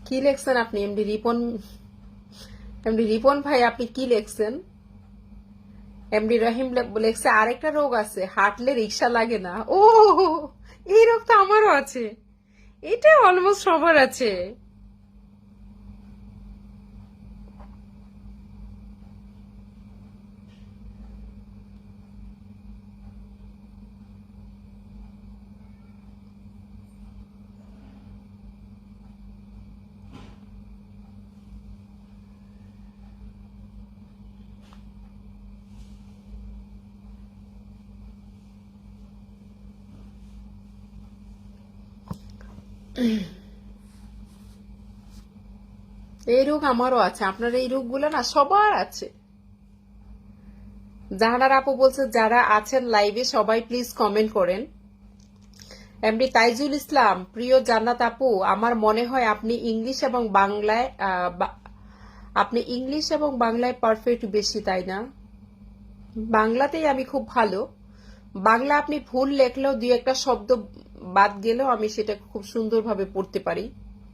কি লেখছেন আপনি? এমডি রিপন ভাই, আপনি কি লেখছেন? এমডি রহিম লেখছে আরেকটা রোগ আছে, হাঁটলে রিক্সা লাগে না। ও, এই রোগ তো আমারও আছে। এটা অলমোস্ট সবার আছে। এই রোগ আমারও আছে। আপনার এই রোগগুলো না সবার আছে। জাহানার আপু বলছে যারা আছেন লাইভে সবাই প্লিজ কমেন্ট করেন। এমডি তাইজুল ইসলাম, প্রিয় জান্নাত আপু, আমার মনে হয় আপনি ইংলিশ এবং বাংলায় পারফেক্ট বেশি, তাই না? বাংলাতেই আমি খুব ভালো। বাংলা আপনি ভুল লেখলেও দুই একটা শব্দ বাদ গেলেও আমি সেটা খুব সুন্দরভাবে পড়তে পারি,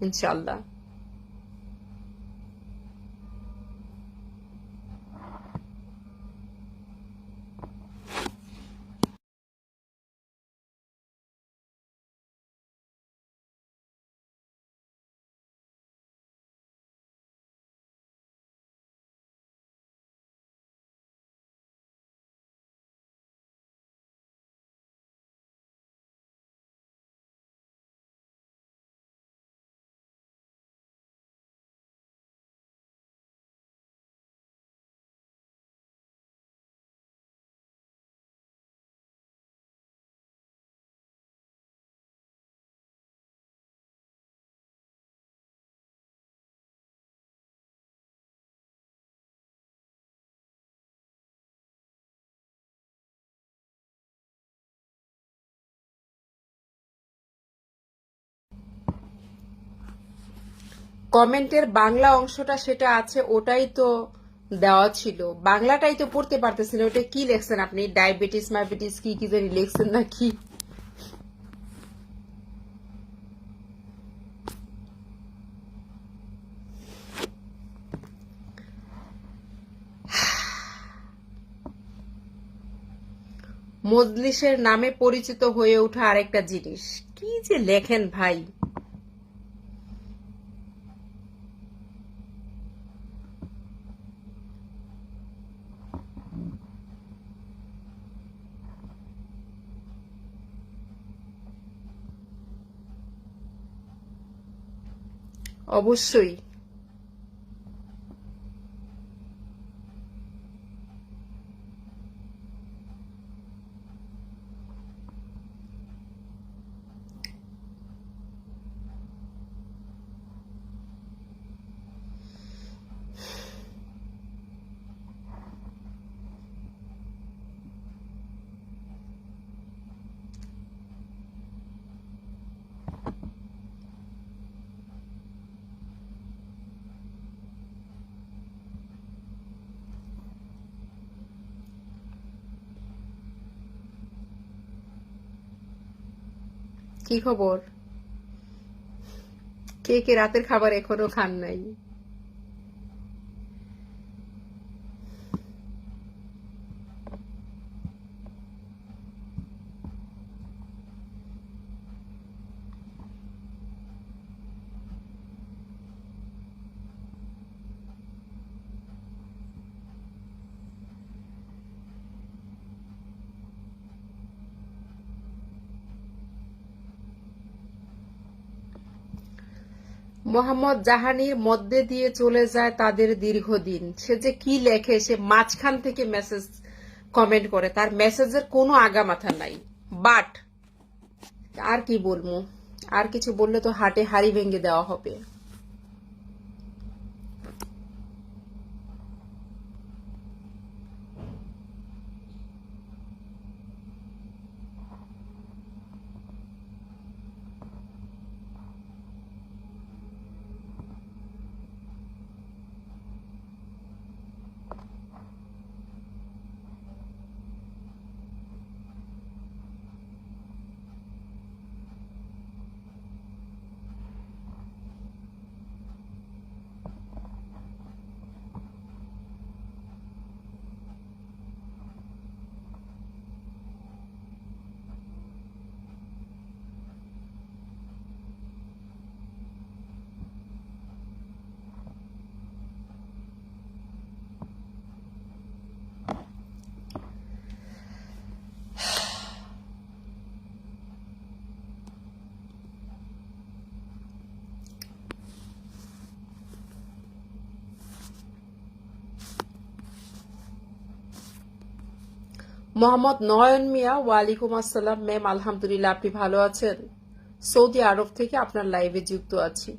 ইনশাল্লাহ। কমেন্টের বাংলা অংশটা সেটা আছে, ওটাই তো দেওয়া ছিল। বাংলাটাই তো পড়তে পারতেছিল। ওটা কি লেখছেন আপনি? ডায়াবেটিস মাইবেটিস কি কি জানি লেখছেন নাকি? মজলিসের নামে পরিচিত হয়ে ওঠা আরেকটা জিনিস। কি যে লেখেন ভাই! অবশ্যই। কি খবর? কে কে রাতের খাবার এখনো খান নাই? মোহাম্মদ জাহানির মধ্যে দিয়ে চলে যায় তাদের দীর্ঘদিন। সে যে কি লেখে, সে মাঝখান থেকে মেসেজ কমেন্ট করে, তার মেসেজের কোনো আগামাথা নাই। বাট আর কি বলবো? আর কিছু বললে তো হাটে হাড়ি ভেঙে দেওয়া হবে। মোহাম্মদ নয়ন মিয়া, ওয়ালাইকুম আসসালাম ম্যাম, আলহামদুলিল্লাহ, আপনি ভালো আছেন? সৌদি আরব থেকে আপনার লাইভে যুক্ত আছি।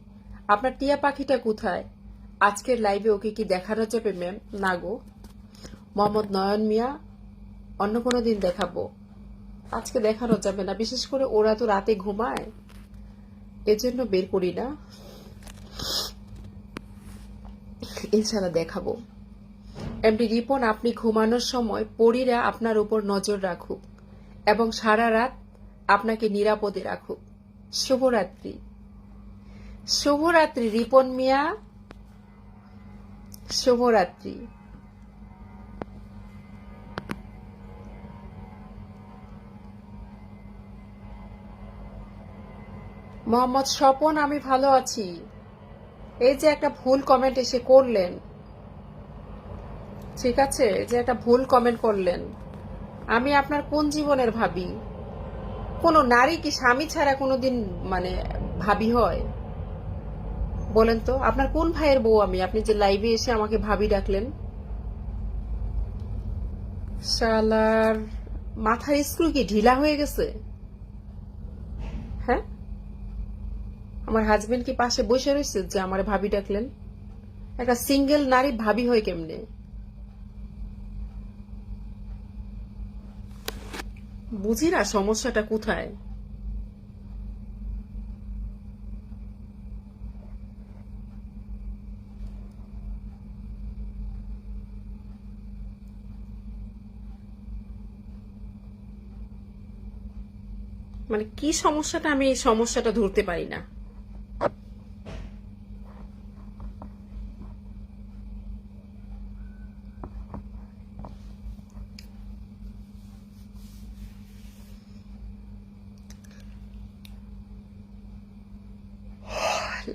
আপনার টিয়া পাখিটা কোথায়? আজকের লাইভে ওকে কি দেখানো যাবে ম্যাম? না গো মোহাম্মদ নয়ন মিয়া, অন্য কোনো দিন দেখাবো, আজকে দেখানো যাবে না। বিশেষ করে ওরা তো রাতে ঘুমায়, এজন্য বের করি না। ইনশাল্লাহ দেখাবো। এমডি রিপন, আপনি ঘুমানোর সময় পরীরা আপনার উপর নজর রাখুক এবং সারা রাত আপনাকে নিরাপদে রাখুক। শুভরাত্রি। শুভরাত্রি রিপন মিয়া, শুভরাত্রি। মোহাম্মদ স্বপন, আমি ভালো আছি। এই যে একটা ভুল কমেন্ট এসে করলেন, ঠিক আছে, যে একটা ভুল কমেন্ট করলেন, আমি আপনার কোন জীবনের ভাবি? কোন নারী কি স্বামী ছাড়া কোনোদিন মানে ভাবি হয়? বলেন তো, আপনার কোন ভাইয়ের বউ আমি, আপনি যে লাইভে এসে আমাকে ভাবি ডাকলেন? শালার মাথার স্ক্রু কি ঢিলা হয়ে গেছে? হ্যাঁ, আমার হাজবেন্ড কি পাশে বসে রয়েছে যে আমার ভাবি ডাকলেন? একটা সিঙ্গেল নারী ভাবি হয় কেমনে? বুঝি না সমস্যাটা কোথায়। মানে কি সমস্যাটা, আমি এই সমস্যাটা ধরতে পারি না।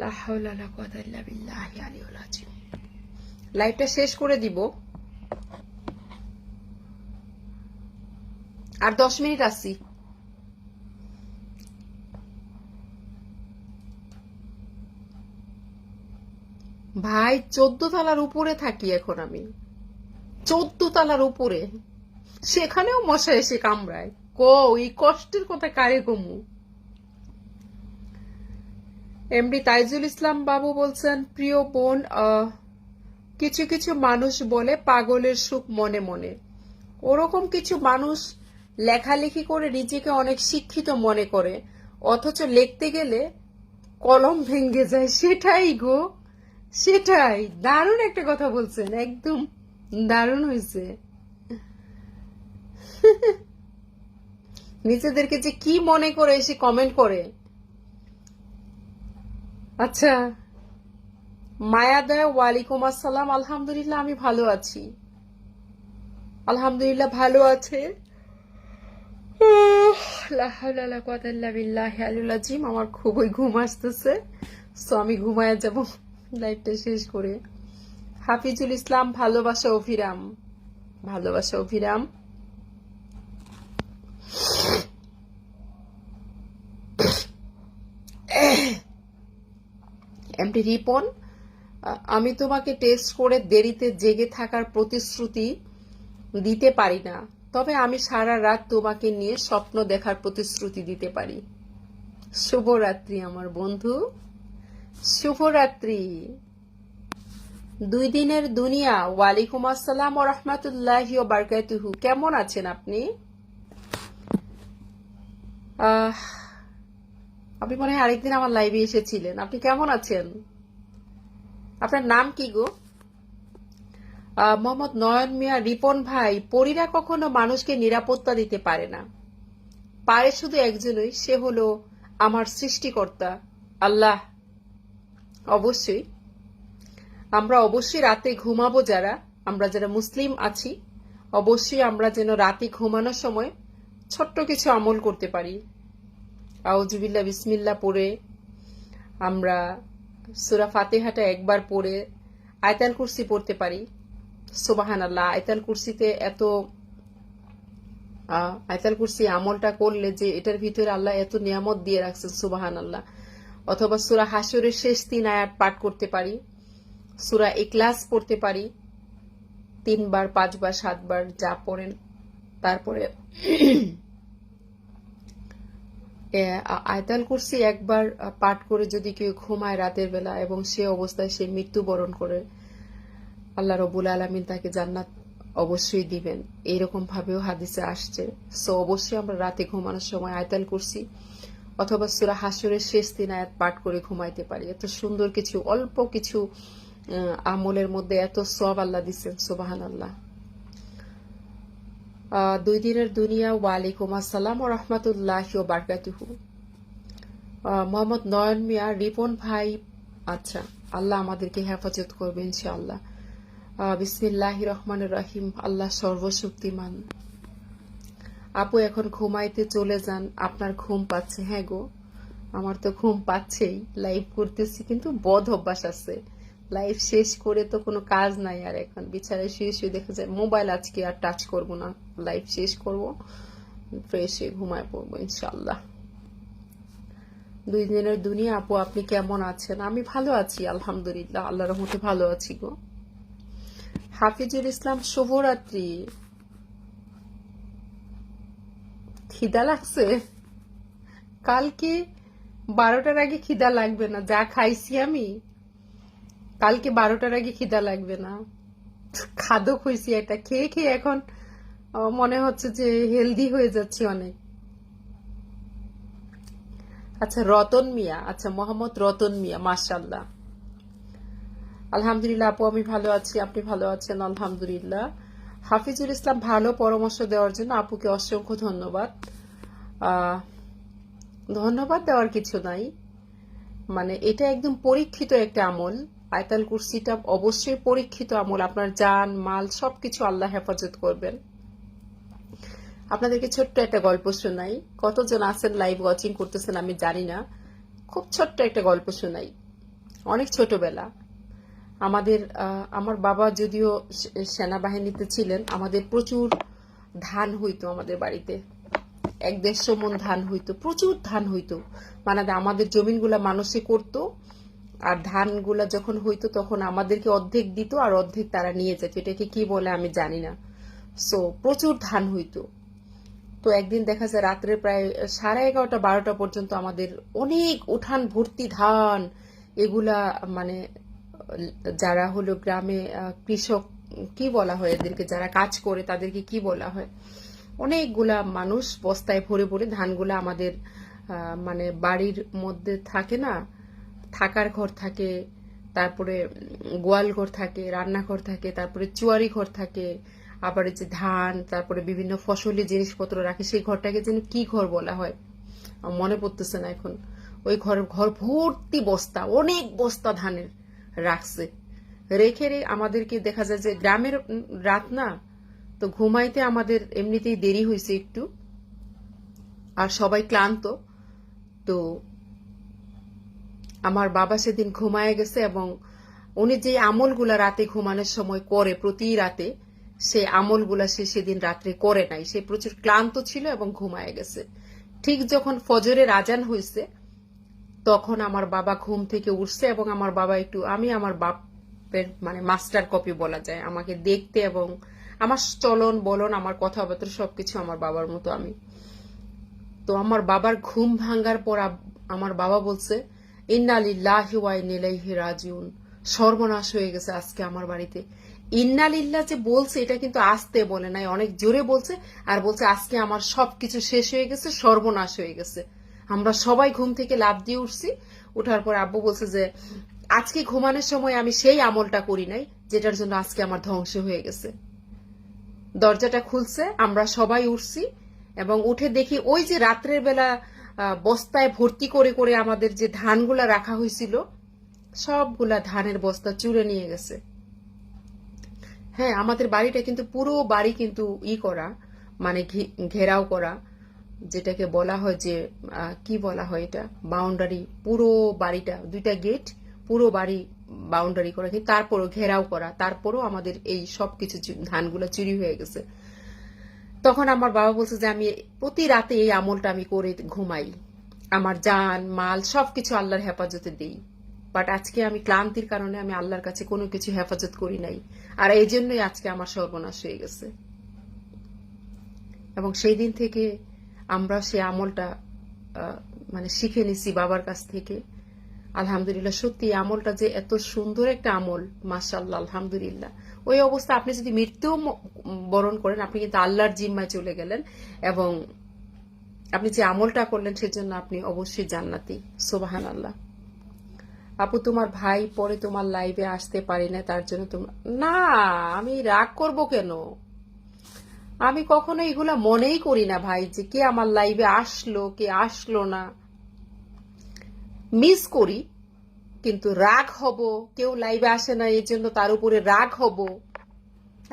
লা হাওলা ওয়ালা কুওয়াতা ইল্লা বিল্লাহিল আলিয়্যিল আযীম। লাইভটা শেষ করে দিব, আর 10 মিনিট আছি। ভাই 14 তলার উপরে থাকি এখন আমি, 14 তলার উপরে, সেখানেও মশা এসে কামড়ায়। এই কষ্টের কথা কারে কমু? এমডি তাইজুল ইসলাম বাবু বলছেন, প্রিয় বোন, কিছু কিছু মানুষ বলে পাগলের সুখ মনে মনে। ওরকম কিছু মানুষ লেখালেখি করে নিজেকে অনেক শিক্ষিত মনে করে, অথচ লিখতে গেলে কলম ভেঙে যায়। সেটাই গো, সেটাই। দারুণ একটা কথা বলছেন, একদম দারুণ হয়েছে। নিজেদেরকে যে কি মনে করে এসে কমেন্ট করে। আচ্ছা, মায়াদয়, ওয়ালাইকুম আসসালাম, আলহামদুলিল্লাহ, আমি ভালো আছি। আলহামদুলিল্লাহ ভালো আছে। লা হাওলা ওয়ালা কুওয়াতা ইল্লা বিল্লাহিল আলিয়্যিল আযীম। আমার খুবই ঘুম আসতেছে, সো আমি ঘুমায় যাব লাইভটা শেষ করে। হাফিজুল ইসলাম, ভালোবাসা অভিরাম, ভালোবাসা অভিরাম। এমডি রিপন, আমি তোমাকে টেস্ট করে দেরিতে জেগে থাকার প্রতিশ্রুতি দিতে পারি না, তবে আমি সারা রাত তোমাকে নিয়ে স্বপ্ন দেখার প্রতিশ্রুতি দিতে পারি। শুভরাত্রি আমার বন্ধু, শুভরাত্রি। 2 দিনের দুনিয়া, ওয়ালাইকুম আসসালাম ওয়া রাহমাতুল্লাহি ওয়া বারাকাতুহু। কেমন আছেন আপনি? আপনি মনে হয় আরেকদিন আমার লাইভে এসেছিলেন। আপনি কেমন আছেন? আপনার নাম কি গো? মোহাম্মদ নয়ন মিয়া, রিপন ভাই, পরীরা কখনো মানুষকে নিরাপত্তা দিতে পারে না, পারে শুধু একজনই, সে হলো আমার সৃষ্টিকর্তা আল্লাহ। অবশ্যই আমরা অবশ্যই রাতে ঘুমাবো, আমরা যারা মুসলিম আছি, অবশ্যই আমরা যেন রাতে ঘুমানোর সময় ছোট্ট কিছু আমল করতে পারি। আউযুবিল্লাহ বিসমিল্লাহ পড়ে, আমরা সূরা ফাতিহাটা একবার পড়ে আয়াতুল কুরসি পড়তে পারি। সুবহানাল্লাহ, আয়াতুল কুরসিতে এত, আয়াতুল কুরসি আমলটা করলে যে এটার ভিতরে আল্লাহ এত নিয়ামত দিয়ে রাখছেন, সুবহানাল্লাহ। অথবা সূরা হাশরের শেষ 3 আয়াত পাঠ করতে পারি, সূরা ইখলাস পড়তে পারি 3 বার, 5 বার, 7 বার, যা পড়েন তারপরে আয়াতুল কুরসি একবার পাঠ করে যদি কেউ ঘুমায় রাতের বেলা এবং সে অবস্থায় সে মৃত্যুবরণ করে, আল্লাহ রব্বুল আলামিন তাকে জান্নাত অবশ্যই দিবেন, এইরকম ভাবেও হাদিসে আসছে। সো অবশ্যই আমরা রাতে ঘুমানোর সময় আয়াতুল কুরসি অথবা সূরা হাশরের শেষ 3 আয়াত পাঠ করে ঘুমাইতে পারি। এত সুন্দর কিছু, অল্প কিছু আমলের মধ্যে এত সওয়াব আল্লাহ দিচ্ছেন, সুবহানাল্লাহ। 2 দিনের দুনিয়া। ওয়ালাইকুম আসসালাম ওয়া রাহমাতুল্লাহি ওয়া বারাকাতুহু। মোহাম্মদ নয়ন মিয়া, রিপন ভাই, আচ্ছা, আল্লাহ আমাদেরকে হেফাজত করবে ইনশাআল্লাহ। বিসমিল্লাহির রহমানির রহিম। আল্লাহ সর্বশক্তিমান। আপু এখন ঘুমাইতে চলে যান, আপনার ঘুম পাচ্ছে? হ্যাঁ গো, আমার তো ঘুম পাচ্ছেই, লাইভ করতেছি, কিন্তু বদ অভ্যাস আছে, লাইভ শেষ করে তো কোনো কাজ নাই। আর এখন বিছানায় শুয়ে শুয়ে দেখা যায় মোবাইল আজকে আর টাচ করব না, লাইভ শেষ করব, ফ্রেশ হয়ে ঘুমায় পড়বো ইনশাআল্লাহ। 2 দিনের দুনিয়া। আপু আপনি কেমন আছেন? আমি ভালো আছি আলহামদুলিল্লাহ, আল্লাহর রহমতে ভালো আছি গো। হাফিজুল ইসলাম, শুভরাত্রি। খিদা লাগছে? কালকে 12টার আগে খিদা লাগবে না, যা খাইছি আমি, কালকে 12টার আগে খিদা লাগবে না। খাদক হয়েছি, এটা খেয়ে খেয়ে এখন মনে হচ্ছে যে হেলদি হয়ে যাচ্ছি অনেক। আচ্ছা, রতন মিয়া, আচ্ছা মোহাম্মদ রতন মিয়া, মাশাআল্লাহ। আলহামদুলিল্লাহ আপু, আমি ভালো আছি, আপনি ভালো আছেন? আলহামদুলিল্লাহ। হাফিজুল ইসলাম, ভালো পরামর্শ দেওয়ার জন্য আপুকে অসংখ্য ধন্যবাদ। ধন্যবাদ দেওয়ার কিছু নাই, মানে এটা একদম পরীক্ষিত একটা আমল। আয়াতুল কুরসিটা অবশ্যই পরীক্ষিত আমল, আপনার জান মাল সবকিছু আল্লাহ হেফাজত করবেন। আপনাদেরকে ছোট্ট একটা গল্প শোনাই। কতজন আছেন লাইভ ওয়াচিং করতেছেন আমি জানি না, খুব ছোট্ট একটা গল্প শোনাই। অনেক ছোটবেলা আমার বাবা যদিও সেনাবাহিনীতে ছিলেন, আমাদের প্রচুর ধান হইতো আমাদের বাড়িতে, 1-150 মণ ধান হইতো, প্রচুর ধান হইতো। মানে আমাদের জমিনগুলা মানুষে করতো, আর ধানগুলা যখন হইতো তখন আমাদেরকে অর্ধেক দিত আর অর্ধেক তারা নিয়ে যেত, এটাকে কি বলে আমি জানি না। সো প্রচুর ধান হইতো। তো একদিন দেখা যায় রাত্রে প্রায় 11:30-12টা পর্যন্ত আমাদের অনেক উঠান ভর্তি ধান। এগুলা মানে যারা হলো গ্রামে কৃষক, কি বলা হয় এদেরকে, যারা কাজ করে তাদেরকে কি বলা হয়, অনেকগুলা মানুষ বস্তায় ভরে ভরে ধানগুলা আমাদের মানে বাড়ির মধ্যে থাকে না, থাকার ঘর থাকে, তারপরে গোয়াল ঘর থাকে, রান্নাঘর থাকে, তারপরে চুয়ারি ঘর থাকে, আবার যে ধান, তারপরে বিভিন্ন ফসলি জিনিসপত্র রাখে, সেই ঘরটাকে যেন কি ঘর বলা হয় মনে পড়তেছে না এখন। ওই ঘর ভর্তি বস্তা, অনেক বস্তা ধানের রাখছে, রেখে আমাদেরকে দেখা যায় যে গ্রামের রাত না, তো ঘুমাইতে আমাদের এমনিতেই দেরি হয়েছে একটু, আর সবাই ক্লান্ত। তো আমার বাবা সেদিন ঘুমায় গেছে, এবং উনি যে আমলগুলা রাতে ঘুমানোর সময় করে প্রতি রাতে, সে আমলগুলা সে সেদিন রাত্রে করে নাই, সে প্রচুর ক্লান্ত ছিল এবং ঘুমায় গেছে। ঠিক যখন ফজরের আজান হয়েছে তখন আমার বাবা ঘুম থেকে উঠছে, এবং আমার বাবা একটু, আমি আমার বাপের মানে মাস্টার কপি বলা যায়, আমাকে দেখতে এবং আমার চলন বলন, আমার কথাবার্তা সবকিছু আমার বাবার মতো আমি। তো আমার বাবার ঘুম ভাঙ্গার পর আমার বাবা বলছে, ইন্না লিল্লাহি ওয়া ইন্না ইলাইহি রাজিউন, সর্বনাশ হয়ে গেছে আজকে আমার বাড়িতে। ইন্না লিল্লাহ যে বলছে এটা কিন্তু আস্তে বলে নাই, অনেক জোরে বলছে, আর বলছে আজকে আমার সবকিছু শেষ হয়ে গেছে, সর্বনাশ হয়ে গেছে। আমরা সবাই ঘুম থেকে লাফ দিয়ে উঠছি। উঠার পর আব্বু বলছে যে আজকে ঘুমানোর সময় আমি সেই আমলটা করি নাই যেটার জন্য আজকে আমার ধ্বংস হয়ে গেছে। দরজাটা খুলছে, আমরা সবাই উঠছি, এবং উঠে দেখি ওই যে রাত্রের বেলা বস্তায় ভর্তি করে করে আমাদের যে ধানগুলা রাখা হয়েছিল, সবগুলা ধানের বস্তা চুরে নিয়ে গেছে। হ্যাঁ, আমাদের বাড়িটা কিন্তু পুরো বাড়ি কিন্তু করা, মানে ঘেরাও করা, যেটাকে বলা হয় যে কি বলা হয় এটা, বাউন্ডারি, পুরো বাড়িটা 2টা গেট, পুরো বাড়ি বাউন্ডারি করা, কিন্তু তারপরও ঘেরাও করা, তারপরও আমাদের এই সবকিছু ধানগুলা চুরি হয়ে গেছে। তখন আমার বাবা বলছে যে আমি প্রতি রাতে এই আমলটা আমি করে ঘুমাই, আমার জান মাল সবকিছু আল্লাহর হেফাজতে দিই, বাট আজকে আমি ক্লান্তির কারণে আমি আল্লাহর কাছে কোনো কিছু হেফাজত করি নাই, আর এই জন্যই আজকে আমার সর্বনাশ হয়ে গেছে। এবং সেই দিন থেকে আমরা সেই আমলটা মানে শিখে নিছি বাবার কাছ থেকে। আলহামদুলিল্লাহ, সত্যি এই আমলটা যে এত সুন্দর একটা আমল, মাশাআল্লাহ, আলহামদুলিল্লাহ। ওই অবস্থা আপনি যদি মৃত্যু বরণ করেন, আপনি কিন্তু আল্লাহর জিম্মায় চলে গেলেন, এবং আপনি যে আমলটা করলেন সেজন্য আপনি অবশ্যই জান্নাতি। সুবহানাল্লাহ। আপু, তোমার ভাই পরে তোমার লাইভে আসতে পারি না, তার জন্য তোমরা না, আমি রাগ করব কেন? আমি কখনো এগুলা মনেই করি না ভাই, যে কে আমার লাইভে আসলো কে আসলো না। মিস করি, কিন্তু রাগ হব কেউ লাইভে আসে না এর জন্য তার উপরে রাগ হব,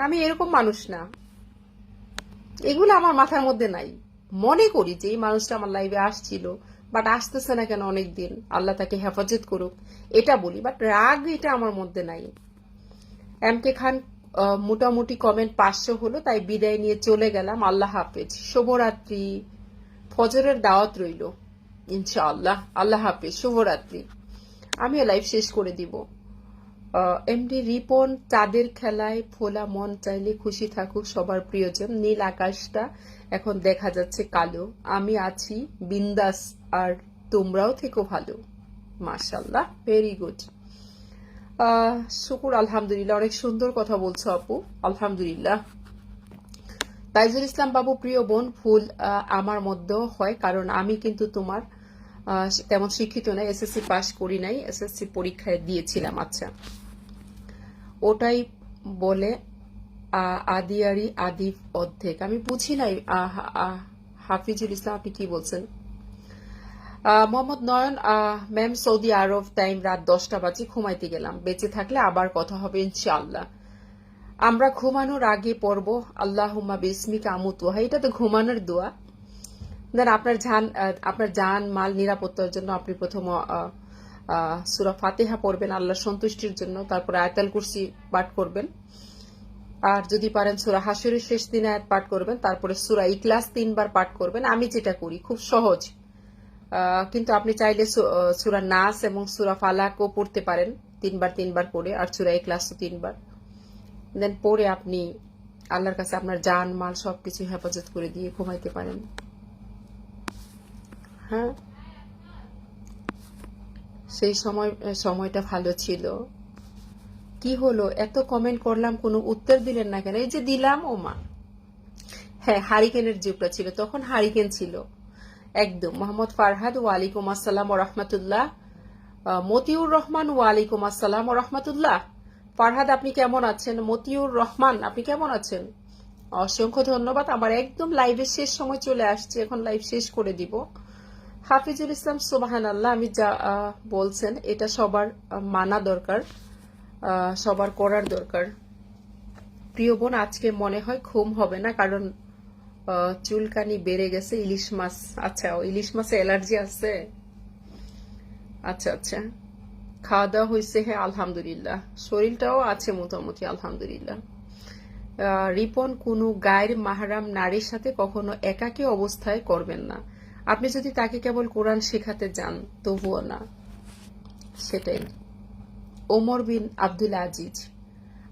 আমি এরকম মানুষ না। এগুলো আমার মাথার মধ্যে নাই। মনে করি যে এই মানুষটা আমার লাইভে আসছিল, বাট আসতেছে না কেন অনেকদিন, আল্লাহ তাকে হেফাজত করুক, এটা বলি। বাট রাগ এটা আমার মধ্যে নাই। এম কে খান, মোটামুটি কমেন্ট 500 হলো, তাই বিদায় নিয়ে চলে গেলাম। আল্লাহ হাফেজ, শুভরাত্রি, ফজরের দাওয়াত রইল ইনশাআল্লাহ। আল্লাহ হাফেজ, শুভরাত্রি। আমিও লাইভ শেষ করে দিব। এমডি রিপন, চাঁদের খেলায় ফোলা মন চাইলে খুশি থাকুক সবার প্রিয়জন। নীল আকাশটা এখন দেখা যাচ্ছে কালো, আমি আছি বিন্দাস, আর তোমরাও থেকো ভালো। মাশাআল্লাহ, ভেরি গুড। শুকুর, আলহামদুলিল্লাহ, অনেক সুন্দর কথা বলছো আপু, আলহামদুলিল্লাহ। তাইজুল ইসলাম বাবু, প্রিয় বোন, ভুল আমার মধ্যেও হয়, কারণ আমি কিন্তু তোমার তেমন শিক্ষিত নাই, এসএসসি পাস করি নাই, এসএসসি পরীক্ষায় দিয়েছিলাম। আচ্ছা, ওটাই বলে আদিয়ারি আদিফ অর্ধেক, আমি বুঝি নাই। হাফিজুল ইসলাম, আপনি কি বলছেন? মোহাম্মদ নয়ন, ম্যাম, সৌদি আরব টাইম রাত 10টা বাজে, ঘুমাইতে গেলাম, বেঁচে থাকলে আবার কথা হবে ইনশাআল্লাহ। আমরা ঘুমানোর আগে পড়ব আল্লাহুম্মা বিসমিকা আমুতু, এটা তো ঘুমানোর দোয়া। দেন আপনার জান মাল নিরাপত্তার জন্য আপনি প্রথম সূরা ফাতিহা পড়বেন আল্লাহর সন্তুষ্টির জন্য, তারপরে আয়াতুল কুরসি পাঠ করবেন, আর যদি পারেন সূরা হাশরের শেষ 3 আয়াত পাঠ করবেন, তারপরে সূরা ইখলাস 3 বার পাঠ করবেন। আমি যেটা করি খুব সহজ, কিন্তু আপনি চাইলে সূরা নাস এবং সূরা ফালাকও পড়তে পারেন 3 বার 3 বার করে, আর সূরা ইখলাসও 3 বার। দেন পরে আপনি আল্লাহর কাছে আপনার জান মাল সবকিছু হেফাজত করে দিয়ে ঘুমাইতে পারেন। হ্যাঁ, সেই সময়টা ভালো ছিল। কি হলো, এত কমেন্ট করলাম, কোনো উত্তর দিলেন না কেন? এই যে দিলাম, ও মা। হ্যাঁ, হারিকেনের যুগটা ছিল, তখন হারিকেন ছিল একদম। মোহাম্মদ ফারহাদ, ওয়ালাইকুম আসসালাম ও রহমতুল্লাহ। মতিউর রহমান, ওয়ালাইকুম আসসালাম ও রহমতুল্লাহ। ফারহাদ, আপনি কেমন আছেন? মতিউর রহমান, আপনি কেমন আছেন? অসংখ্য ধন্যবাদ। আমার একদম লাইভের শেষ সময় চলে আসছে, এখন লাইভ শেষ করে দিব। হাফিজুল ইসলাম, সুবহানাল্লাহ, আমি যা বলছেন এটা সবার মানা দরকার, সবার করার দরকার। প্রিয় বোন, আজকে মনে হয় ঘুম হবে না, কারণ চুলকানি বেড়ে গেছে। ইলিশ মাছ, আচ্ছা, ইলিশ মাছে অ্যালার্জি আছে। আচ্ছা আচ্ছা, খাওয়া দাওয়া হয়েছে? হ্যাঁ, আলহামদুলিল্লাহ, শরীরটাও আছে মোটামুটি, আলহামদুলিল্লাহ। রিপন, কোনো গায়ের মাহরাম নারীর সাথে কখনো একাকী অবস্থায় করবেন না, আপনি যদি তাকে কেবল কোরআন শেখাতে যান তবুও না, সেটাই। ওমর বিন আব্দুল আজিজ,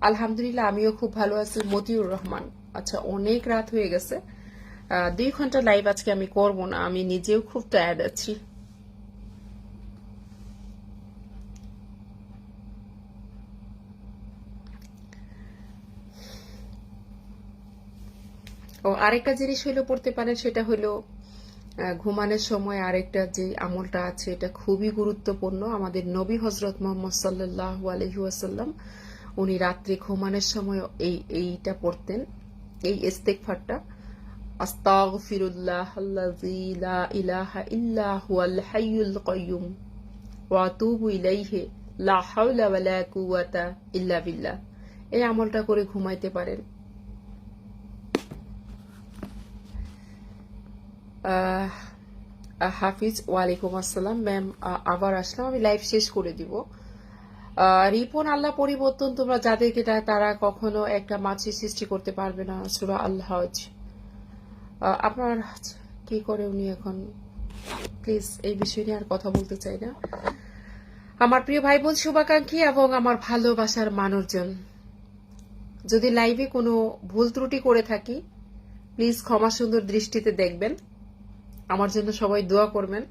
আলহামদুলিল্লাহ, আমিও খুব ভালো আছি। মতিউর রহমান, আচ্ছা, অনেক রাত হয়ে গেছে, 2 ঘন্টা লাইভ আজকে আমি করব না, আমি নিজেও খুব টায়ার্ড আছি। ও আরেকটা জিনিস হইলো পড়তে পারেন, সেটা হইলো ঘুমানোর সময় আরেকটা যে আমলটা আছে, এটা খুবই গুরুত্বপূর্ণ। আমাদের নবী হযরত মুহাম্মদ সাল্লাল্লাহু আলাইহি ওয়াসাল্লাম, উনি রাত্রে ঘুমানোর সময় এইটা পড়তেন, এই ইস্তেগফারটা, আস্তাগফিরুল্লাহাল্লাযী লা ইলাহা ইল্লা হুয়াল হাইয়ুল কাইয়্যুম ওয়া আতুবু ইলাইহি লা হাওলা ওয়ালা কুওয়াতা ইল্লা বিল্লাহ। এই আমলটা করে ঘুমাইতে পারেন। হাফিজ, ওয়ালাইকুম আসসালাম। ম্যাম, আবার আসলাম, আমি লাইভ শেষ করে দিব। রিপন, আল্লাহ পরিবর্তন, তোমরা যাদেরকে চায় তারা কখনো একটা মাছির সৃষ্টি করতে পারবে না, সূরা আল হজ। আপনার কি করে উনি এখন? প্লিজ এই বিষয় নিয়ে আর কথা বলতে চাই না। আমার প্রিয় ভাই বোন, শুভাকাঙ্ক্ষী এবং আমার ভালোবাসার মানুষজন, যদি লাইভে কোনো ভুল ত্রুটি করে থাকি প্লিজ ক্ষমা সুন্দর দৃষ্টিতে দেখবেন। আমার জন্য সবাই দোয়া করবেন।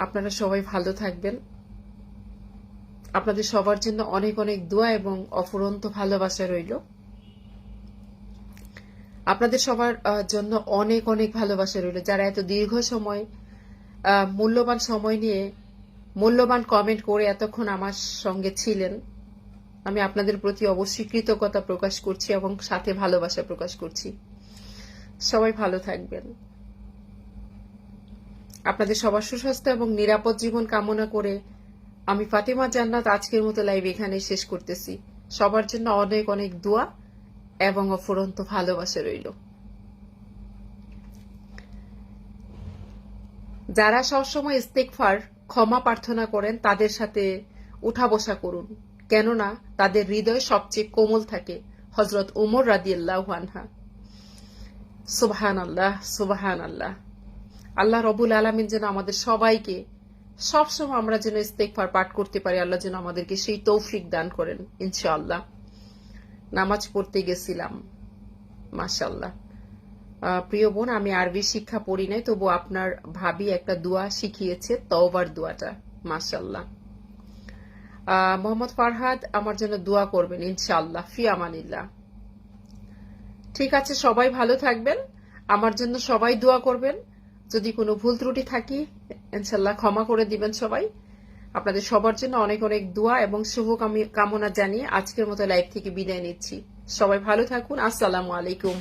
আপনারা সবাই ভালো থাকবেন। আপনাদের সবার জন্য অনেক অনেক দোয়া এবং অফুরন্ত ভালোবাসা রইল। আপনাদের সবার জন্য অনেক অনেক ভালোবাসা রইল, যারা এত দীর্ঘ সময় মূল্যবান সময় নিয়ে মূল্যবান কমেন্ট করে এতক্ষণ আমার সঙ্গে ছিলেন। আমি আপনাদের প্রতি অবশ্যই কৃতজ্ঞতা প্রকাশ করছি এবং সাথে ভালোবাসা প্রকাশ করছি। সবাই ভালো থাকবেন। আপনাদের সবার সুস্বাস্থ্য এবং নিরাপদ জীবন কামনা করে আমি ফাতেমা জান্নাত আজকের মতো লাইভ এখানে শেষ করতেছি। সবার জন্য অনেক অনেক দোয়া এবং অফুরন্ত ভালোবাসা রইল। যারা সবসময় ইস্তেগফার ক্ষমা প্রার্থনা করেন তাদের সাথে উঠা বসা করুন, কেননা তাদের হৃদয় সবচেয়ে কোমল থাকে। হযরত উমর রাদিয়াল্লাহু আনহা। সুবহানাল্লাহ, সুবহানাল্লাহ। আল্লাহ রব্বুল আলামিন যেন আমাদের সবাইকে সবসময় আমরা যেন ইস্তেগফার পাঠ করতে পারি, আল্লাহ যেন আমাদেরকে সেই তৌফিক দান করেন ইনশাআল্লাহ। নামাজ পড়তে গেছিলাম, মাশাআল্লাহ। প্রিয় বোন, আমি আরবি শিক্ষা পড়ি নাই, তবু আপনার ভাবি একটা দোয়া শিখিয়েছে, তওবার দোয়াটা, মাশাআল্লাহ। মোহাম্মদ ফারহাদ, আমার জন্য দোয়া করবেন ইনশাআল্লাহ। ফি আমানিল্লাহ। ঠিক আছে, সবাই ভালো থাকবেন। আমার জন্য সবাই দোয়া করবেন। যদি কোনো ভুল ত্রুটি থাকি ইনশাআল্লাহ ক্ষমা করে দিবেন সবাই। আপনাদের সবার জন্য অনেক অনেক দোয়া এবং শুভ কামনা জানিয়ে আজকের মতো লাইভ থেকে বিদায় নিচ্ছি। সবাই ভালো থাকুন। আসসালামু আলাইকুম।